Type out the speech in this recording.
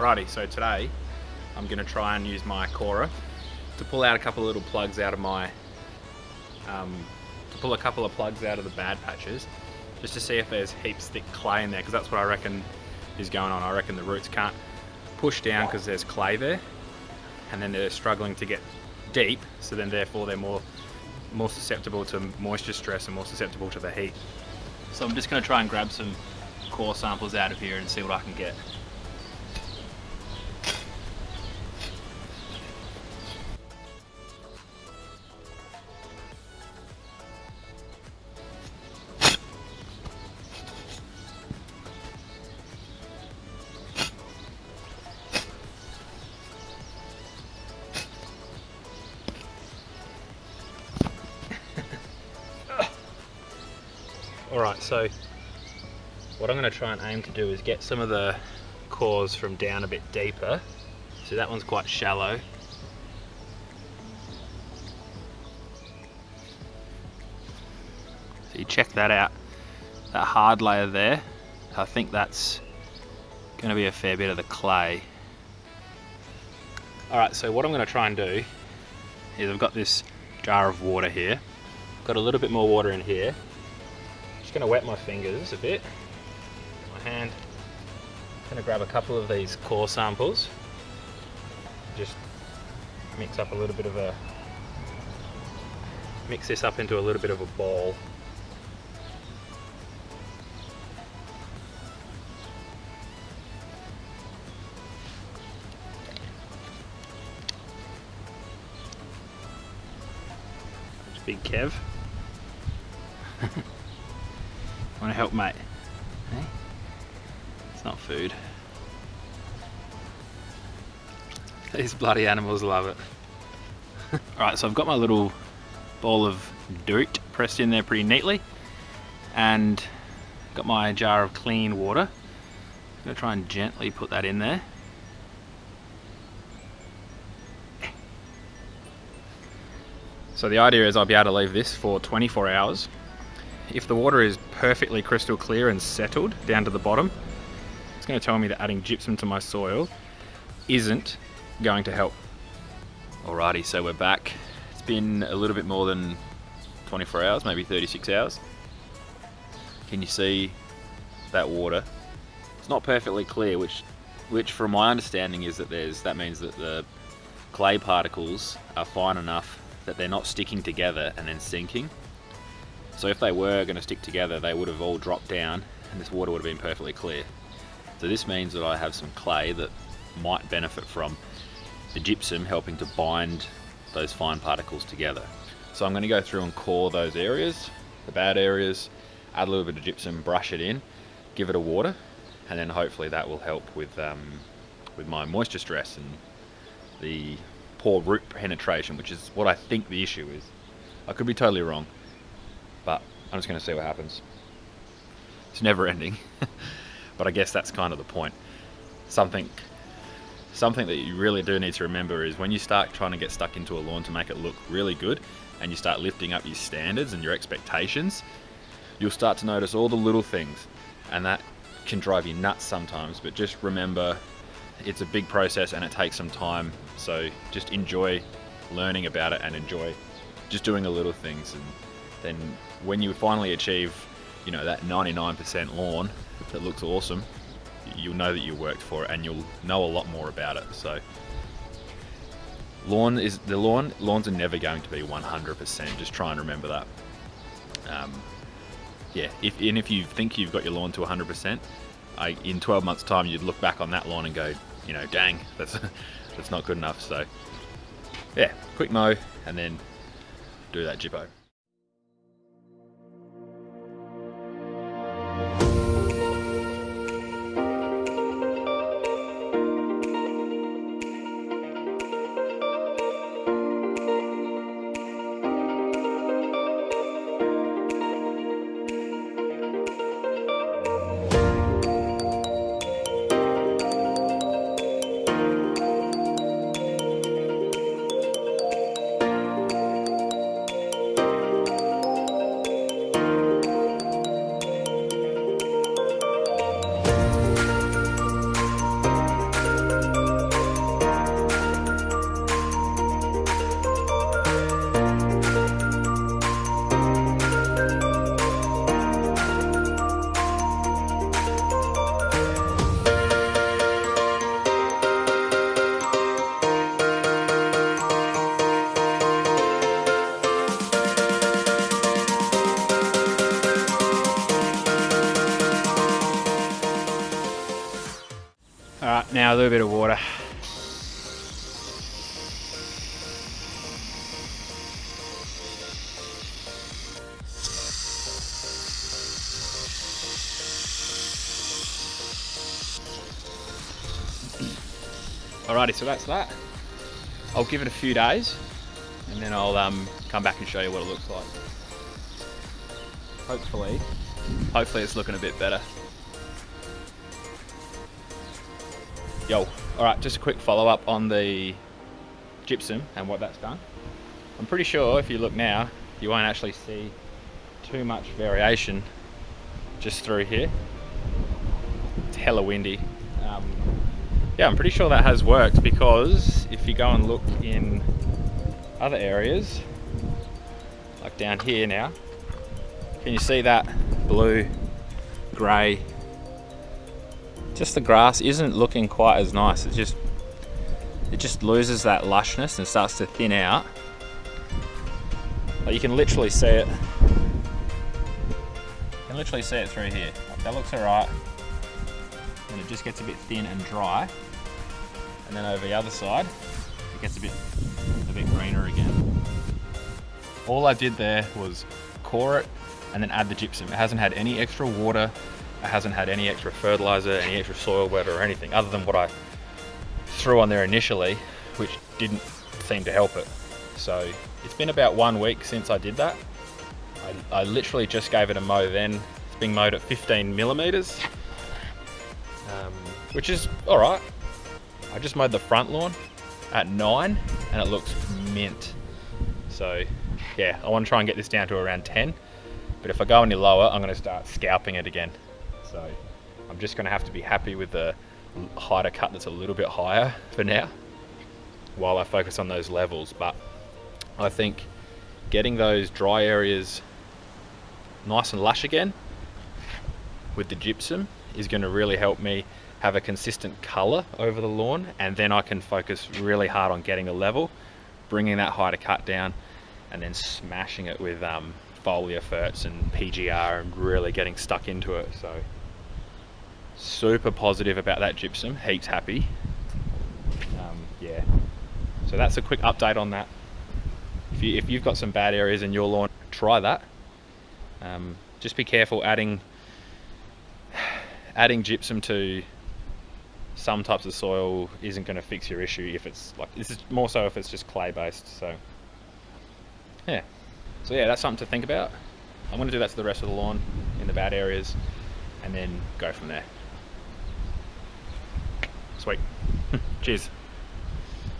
Alrighty, so today I'm going to try and use my corer to pull out a couple of little plugs out of my, to pull a couple of plugs out of the bad patches, just to see if there's heaps thick clay in there, because that's what I reckon is going on. I reckon the roots can't push down because there's clay there, and then they're struggling to get deep, so then therefore they're more susceptible to moisture stress and more susceptible to the heat. So I'm just going to try and grab some core samples out of here and see what I can get. Alright, so what I'm going to try and aim to do is get some of the cores from down a bit deeper. So that one's quite shallow. So you check that out, that hard layer there, I think that's going to be a fair bit of the clay. Alright, so what I'm going to try and do is I've got this jar of water here, got a little bit more water in here. Just going to wet my fingers a bit, my hand. I'm going to grab a couple of these core samples, just mix this up into a little bit of a ball. It's Big Kev. Want to help, mate? Hey? It's not food. These bloody animals love it. Alright, so I've got my little ball of dirt pressed in there pretty neatly, and got my jar of clean water. I'm going to try and gently put that in there. So the idea is I'll be able to leave this for 24 hours. If the water is perfectly crystal clear and settled down to the bottom, it's going to tell me that adding gypsum to my soil isn't going to help. Alrighty, so we're back. It's been a little bit more than 24 hours, maybe 36 hours. Can you see that water? It's not perfectly clear, which from my understanding is that that means that the clay particles are fine enough that they're not sticking together and then sinking. So if they were going to stick together, they would have all dropped down and this water would have been perfectly clear. So this means that I have some clay that might benefit from the gypsum helping to bind those fine particles together. So I'm going to go through and core those areas, the bad areas, add a little bit of gypsum, brush it in, give it a water, and then hopefully that will help with my moisture stress and the poor root penetration, which is what I think the issue is. I could be totally wrong, but I'm just going to see what happens. It's never ending, but I guess that's kind of the point. Something that you really do need to remember is when you start trying to get stuck into a lawn to make it look really good, and you start lifting up your standards and your expectations, you'll start to notice all the little things, and that can drive you nuts sometimes. But just remember, it's a big process and it takes some time, so just enjoy learning about it and enjoy just doing the little things. And then when you finally achieve, that 99% lawn that looks awesome, you'll know that you worked for it and you'll know a lot more about it. So lawns are never going to be 100%. Just try and remember that. If you think you've got your lawn to 100%, in 12 months time you'd look back on that lawn and go, dang, that's not good enough. So yeah, quick mow and then do that gyppo. Now a little bit of water. Alrighty, so that's that. I'll give it a few days and then I'll come back and show you what it looks like. Hopefully it's looking a bit better. Yo, alright, just a quick follow up on the gypsum and what that's done. I'm pretty sure if you look now, you won't actually see too much variation just through here. It's hella windy. Yeah, I'm pretty sure that has worked, because if you go and look in other areas, like down here now, can you see that blue, grey? Just the grass isn't looking quite as nice. It just loses that lushness and starts to thin out. But you can literally see it. You can literally see it through here. Like, that looks alright. And it just gets a bit thin and dry. And then over the other side, it gets a bit greener again. All I did there was core it and then add the gypsum. It hasn't had any extra water. It hasn't had any extra fertilizer, any extra soil wet or anything, other than what I threw on there initially, which didn't seem to help it. So it's been about 1 week since I did that. I literally just gave it a mow then. It's being mowed at 15 millimeters, which is all right. I just mowed the front lawn at 9 and it looks mint. So yeah, I want to try and get this down to around 10, but if I go any lower, I'm going to start scalping it again. So I'm just going to have to be happy with the hider cut that's a little bit higher for now, while I focus on those levels. But I think getting those dry areas nice and lush again with the gypsum is going to really help me have a consistent color over the lawn, and then I can focus really hard on getting the level, bringing that hider cut down, and then smashing it with foliar ferts and PGR and really getting stuck into it. So super positive about that gypsum, heaps happy. Yeah, so that's a quick update on that. If you've got some bad areas in your lawn, try that. Just be careful adding gypsum to some types of soil isn't going to fix your issue. If it's like, this is more so if it's just clay based. So yeah, that's something to think about. I'm going to do that to the rest of the lawn in the bad areas and then go from there. Sweet. Cheers.